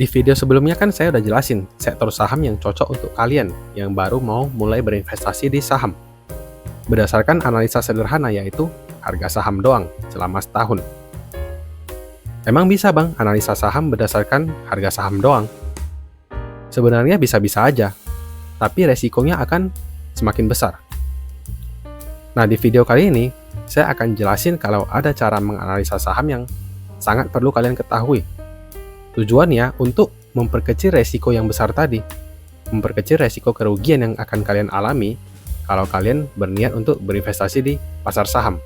Di video sebelumnya kan saya udah jelasin sektor saham yang cocok untuk kalian yang baru mau mulai berinvestasi di saham. Berdasarkan analisa sederhana yaitu harga saham doang selama setahun. Emang bisa bang analisa saham berdasarkan harga saham doang? Sebenarnya bisa-bisa aja, tapi resikonya akan semakin besar. Nah di video kali ini, saya akan jelasin kalau ada cara menganalisa saham yang sangat perlu kalian ketahui. Tujuannya untuk memperkecil resiko yang besar tadi, memperkecil resiko kerugian yang akan kalian alami kalau kalian berniat untuk berinvestasi di pasar saham.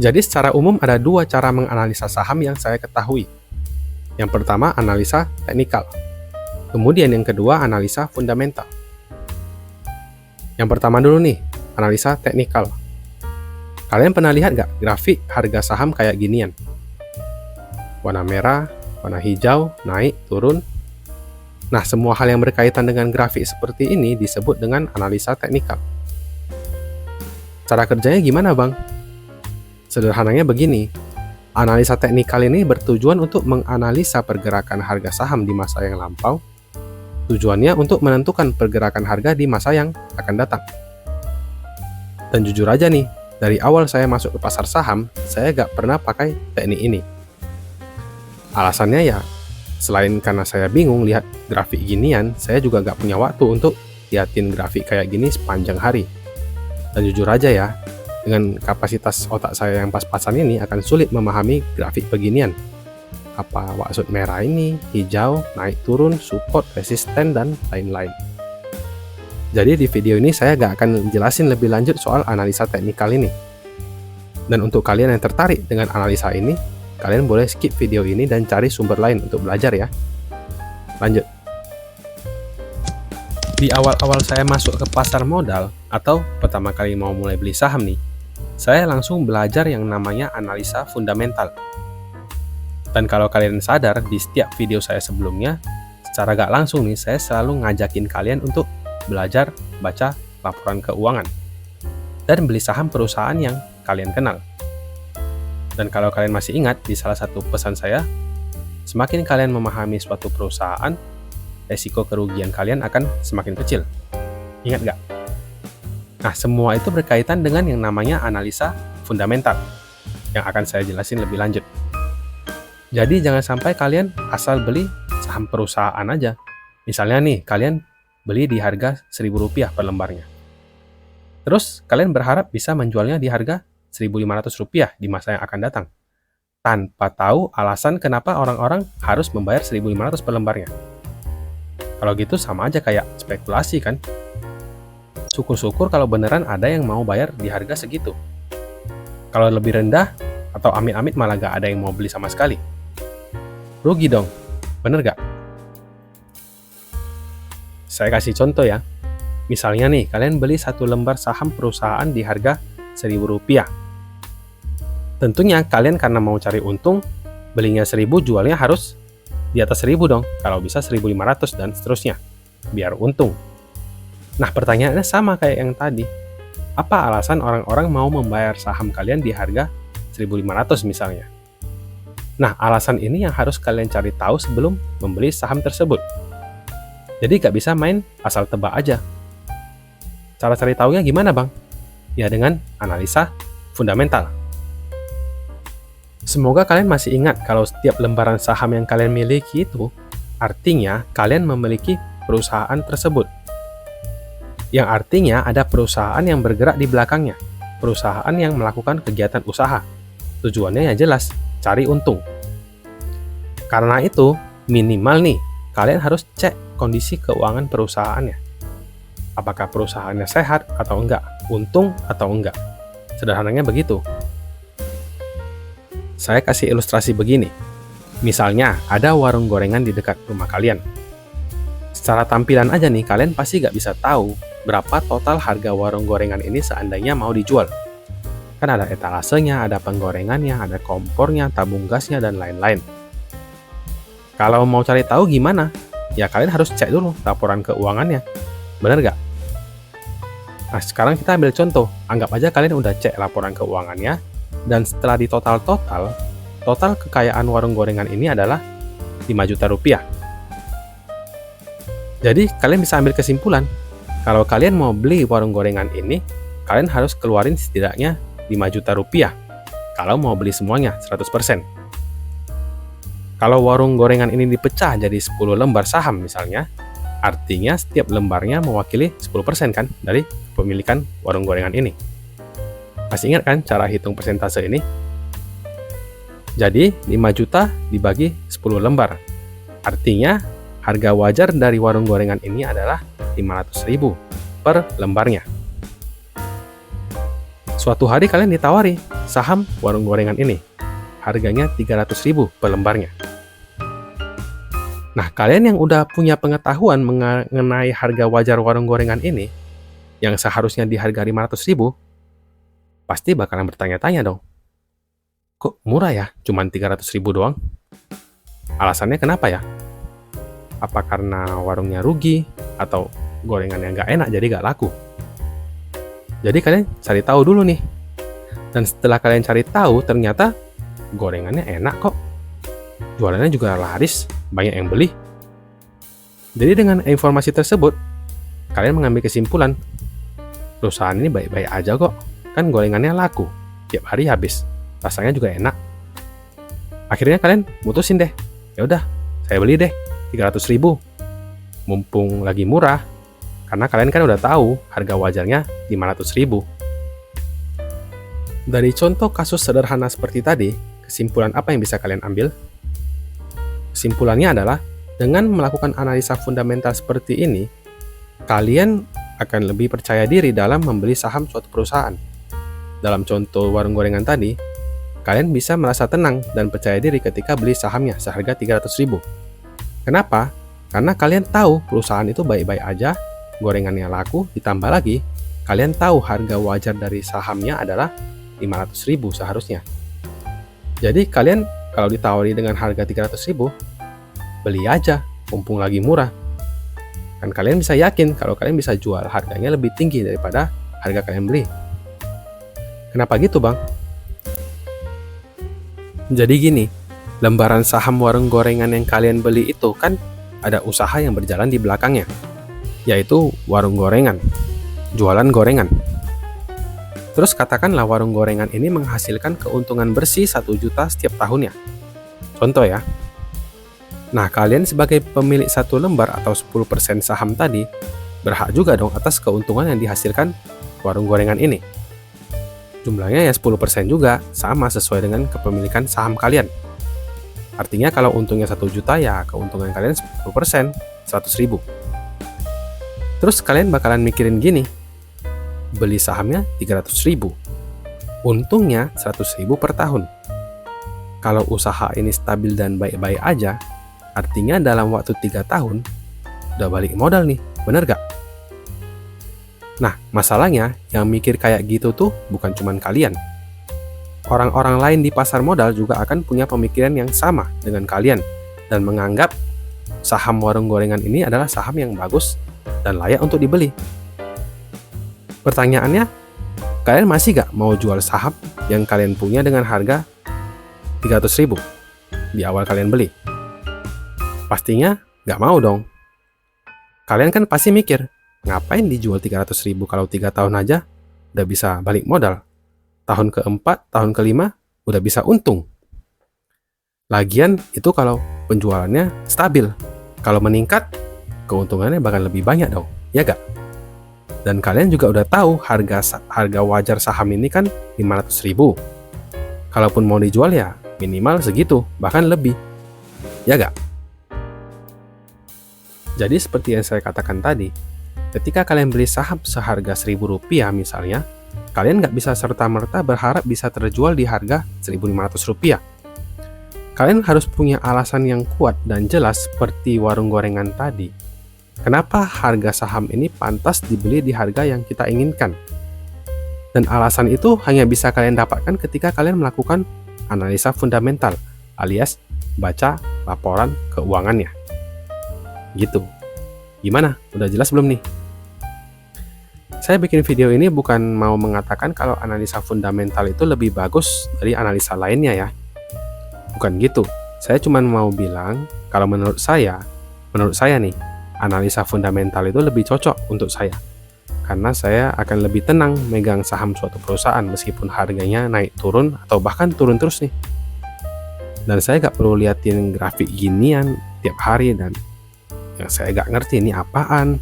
Jadi secara umum ada dua cara menganalisa saham yang saya ketahui. Yang pertama analisa teknikal, kemudian yang kedua analisa fundamental. Yang pertama dulu nih, analisa teknikal. Kalian pernah lihat nggak grafik harga saham kayak ginian? Warna merah, warna hijau, naik, turun. Nah, semua hal yang berkaitan dengan grafik seperti ini disebut dengan analisa teknikal. Cara kerjanya gimana, Bang? Sederhananya begini, analisa teknikal ini bertujuan untuk menganalisa pergerakan harga saham di masa yang lampau. Tujuannya untuk menentukan pergerakan harga di masa yang akan datang. Dan jujur aja nih, dari awal saya masuk ke pasar saham, saya gak pernah pakai teknik ini. Alasannya ya, selain karena saya bingung lihat grafik ginian, saya juga gak punya waktu untuk liatin grafik kayak gini sepanjang hari. Dan jujur aja ya, dengan kapasitas otak saya yang pas-pasan ini akan sulit memahami grafik beginian. Apa maksud merah ini, hijau, naik turun, support, resisten, dan lain-lain. Jadi di video ini saya gak akan jelasin lebih lanjut soal analisa teknikal ini. Dan untuk kalian yang tertarik dengan analisa ini, kalian boleh skip video ini dan cari sumber lain untuk belajar ya. Lanjut. Di awal-awal saya masuk ke pasar modal atau pertama kali mau mulai beli saham nih, saya langsung belajar yang namanya analisa fundamental. Dan kalau kalian sadar di setiap video saya sebelumnya, secara gak langsung nih saya selalu ngajakin kalian untuk belajar baca laporan keuangan dan beli saham perusahaan yang kalian kenal. Dan kalau kalian masih ingat, di salah satu pesan saya, semakin kalian memahami suatu perusahaan, resiko kerugian kalian akan semakin kecil. Ingat nggak? Nah, semua itu berkaitan dengan yang namanya analisa fundamental, yang akan saya jelasin lebih lanjut. Jadi, jangan sampai kalian asal beli saham perusahaan aja. Misalnya nih, kalian beli di harga Rp1.000 per lembarnya. Terus, kalian berharap bisa menjualnya di harga Rp1.500 di masa yang akan datang, tanpa tahu alasan kenapa orang-orang harus membayar Rp1.500 per lembarnya. Kalau gitu sama aja kayak spekulasi kan? Syukur-syukur kalau beneran ada yang mau bayar di harga segitu. Kalau lebih rendah, atau amit-amit malah gak ada yang mau beli sama sekali. Rugi dong, bener gak? Saya kasih contoh ya. Misalnya nih, kalian beli satu lembar saham perusahaan di harga Rp1.000. Tentunya kalian karena mau cari untung, belinya 1.000 jualnya harus di atas 1.000 dong, kalau bisa 1.500 dan seterusnya, biar untung. Nah pertanyaannya sama kayak yang tadi, apa alasan orang-orang mau membayar saham kalian di harga 1.500 misalnya? Nah alasan ini yang harus kalian cari tahu sebelum membeli saham tersebut. Jadi gak bisa main asal tebak aja. Cara cari tahunya gimana bang? Ya dengan analisa fundamental. Semoga kalian masih ingat kalau setiap lembaran saham yang kalian miliki itu artinya kalian memiliki perusahaan tersebut. Yang artinya ada perusahaan yang bergerak di belakangnya, perusahaan yang melakukan kegiatan usaha. Tujuannya yang jelas, cari untung. Karena itu, minimal nih, kalian harus cek kondisi keuangan perusahaannya. Apakah perusahaannya sehat atau enggak, untung atau enggak. Sederhananya begitu. Saya kasih ilustrasi begini. Misalnya, ada warung gorengan di dekat rumah kalian. Secara tampilan aja nih, kalian pasti gak bisa tahu berapa total harga warung gorengan ini seandainya mau dijual. Kan ada etalasenya, ada penggorengannya, ada kompornya, tabung gasnya, dan lain-lain. Kalau mau cari tahu gimana? Ya kalian harus cek dulu laporan keuangannya. Bener gak? Nah, sekarang kita ambil contoh. Anggap aja kalian udah cek laporan keuangannya, dan setelah ditotal-total, total kekayaan warung gorengan ini adalah 5 juta rupiah. Jadi kalian bisa ambil kesimpulan, kalau kalian mau beli warung gorengan ini, kalian harus keluarin setidaknya 5 juta rupiah kalau mau beli semuanya 100%. Kalau warung gorengan ini dipecah jadi 10 lembar saham misalnya, artinya setiap lembarnya mewakili 10% kan dari kepemilikan warung gorengan ini. Masih ingat kan cara hitung persentase ini? Jadi 5 juta dibagi 10 lembar. Artinya harga wajar dari warung gorengan ini adalah 500.000 per lembarnya. Suatu hari kalian ditawari saham warung gorengan ini. Harganya 300.000 per lembarnya. Nah, kalian yang udah punya pengetahuan mengenai harga wajar warung gorengan ini, yang seharusnya di harga 500.000, pasti bakalan bertanya-tanya dong. Kok murah ya? Cuman 300.000 doang? Alasannya kenapa ya? Apa karena warungnya rugi? Atau gorengannya nggak enak jadi nggak laku? Jadi kalian cari tahu dulu nih. Dan setelah kalian cari tahu, ternyata gorengannya enak kok. Jualannya juga laris, banyak yang beli. Jadi dengan informasi tersebut, kalian mengambil kesimpulan, perusahaan ini baik-baik aja kok. Kan gorengannya laku, tiap hari habis. Rasanya juga enak. Akhirnya kalian mutusin deh, ya udah, saya beli deh 300.000. Mumpung lagi murah, karena kalian kan udah tahu harga wajarnya 500.000. Dari contoh kasus sederhana seperti tadi, kesimpulan apa yang bisa kalian ambil? Kesimpulannya adalah, dengan melakukan analisa fundamental seperti ini, kalian akan lebih percaya diri dalam membeli saham suatu perusahaan. Dalam contoh warung gorengan tadi, kalian bisa merasa tenang dan percaya diri ketika beli sahamnya seharga 300.000. Kenapa? Karena kalian tahu perusahaan itu baik-baik aja, gorengannya laku, ditambah lagi, kalian tahu harga wajar dari sahamnya adalah 500.000 seharusnya. Jadi kalian kalau ditawari dengan harga 300.000, beli aja, mumpung lagi murah. Dan kalian bisa yakin kalau kalian bisa jual harganya lebih tinggi daripada harga kalian beli. Kenapa gitu, Bang? Jadi gini, lembaran saham warung gorengan yang kalian beli itu kan ada usaha yang berjalan di belakangnya, yaitu warung gorengan, jualan gorengan. Terus katakanlah warung gorengan ini menghasilkan keuntungan bersih 1 juta setiap tahunnya. Contoh ya. Nah, kalian sebagai pemilik satu lembar atau 10% saham tadi, berhak juga dong atas keuntungan yang dihasilkan warung gorengan ini. Jumlahnya ya 10% juga, sama sesuai dengan kepemilikan saham kalian. Artinya kalau untungnya 1 juta ya keuntungan kalian 10%, 100.000. Terus kalian bakalan mikirin gini, beli sahamnya 300.000, untungnya 100.000 per tahun. Kalau usaha ini stabil dan baik-baik aja, artinya dalam waktu 3 tahun, udah balik modal nih, bener gak? Nah, masalahnya yang mikir kayak gitu tuh bukan cuman kalian. Orang-orang lain di pasar modal juga akan punya pemikiran yang sama dengan kalian dan menganggap saham warung gorengan ini adalah saham yang bagus dan layak untuk dibeli. Pertanyaannya, kalian masih gak mau jual saham yang kalian punya dengan harga 300.000 di awal kalian beli? Pastinya gak mau dong. Kalian kan pasti mikir, ngapain dijual 300.000 kalau 3 tahun aja udah bisa balik modal? Tahun keempat, tahun kelima udah bisa untung. Lagian itu kalau penjualannya stabil. Kalau meningkat, keuntungannya bakal lebih banyak dong, ya gak? Dan kalian juga udah tahu harga wajar saham ini kan 500.000. Kalaupun mau dijual ya minimal segitu, bahkan lebih. Ya gak? Jadi seperti yang saya katakan tadi, ketika kalian beli saham seharga Rp1.000 misalnya, kalian nggak bisa serta-merta berharap bisa terjual di harga Rp1.500. Kalian harus punya alasan yang kuat dan jelas seperti warung gorengan tadi. Kenapa harga saham ini pantas dibeli di harga yang kita inginkan? Dan alasan itu hanya bisa kalian dapatkan ketika kalian melakukan analisa fundamental, alias baca laporan keuangannya. Gitu. Gimana? Udah jelas belum nih? Saya bikin video ini bukan mau mengatakan kalau analisa fundamental itu lebih bagus dari analisa lainnya ya. Bukan gitu. Saya cuma mau bilang kalau menurut saya nih, analisa fundamental itu lebih cocok untuk saya. Karena saya akan lebih tenang megang saham suatu perusahaan meskipun harganya naik turun atau bahkan turun terus nih. Dan saya gak perlu liatin grafik ginian tiap hari dan yang saya gak ngerti ini apaan.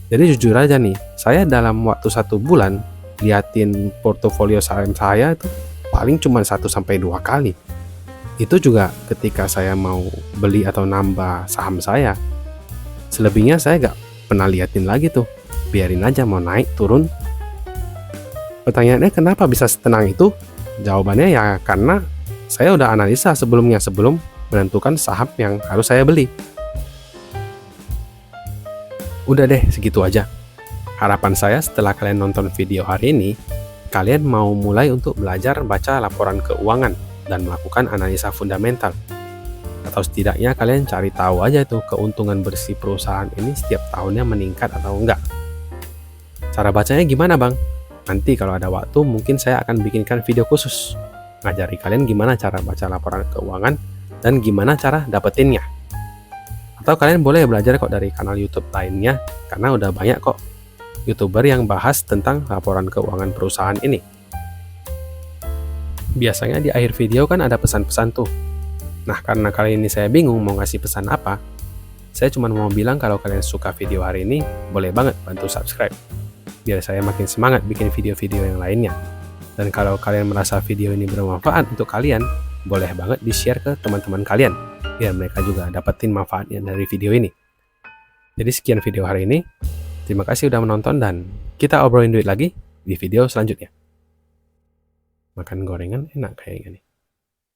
Jadi jujur aja nih, saya dalam waktu 1 bulan liatin portofolio saham saya itu paling cuma 1-2 kali. Itu juga ketika saya mau beli atau nambah saham saya. Selebihnya saya gak pernah liatin lagi tuh. Biarin aja mau naik turun. Pertanyaannya kenapa bisa setenang itu? Jawabannya ya karena saya udah analisa sebelum menentukan saham yang harus saya beli. Udah deh, segitu aja. Harapan saya setelah kalian nonton video hari ini, kalian mau mulai untuk belajar baca laporan keuangan dan melakukan analisa fundamental. Atau setidaknya kalian cari tahu aja tuh keuntungan bersih perusahaan ini setiap tahunnya meningkat atau enggak. Cara bacanya gimana bang? Nanti kalau ada waktu mungkin saya akan bikinkan video khusus ngajari kalian gimana cara baca laporan keuangan dan gimana cara dapetinnya. Atau kalian boleh belajar kok dari kanal YouTube lainnya karena udah banyak kok YouTuber yang bahas tentang laporan keuangan perusahaan ini. Biasanya di akhir video kan ada pesan-pesan tuh. Nah, karena kali ini saya bingung mau ngasih pesan apa, saya cuma mau bilang kalau kalian suka video hari ini, boleh banget bantu subscribe. Biar saya makin semangat bikin video-video yang lainnya. Dan kalau kalian merasa video ini bermanfaat untuk kalian, boleh banget di-share ke teman-teman kalian, biar mereka juga dapetin manfaatnya dari video ini. Jadi sekian video hari ini. Terima kasih udah menonton dan kita obrolin duit lagi di video selanjutnya. Makan gorengan enak kayaknya nih.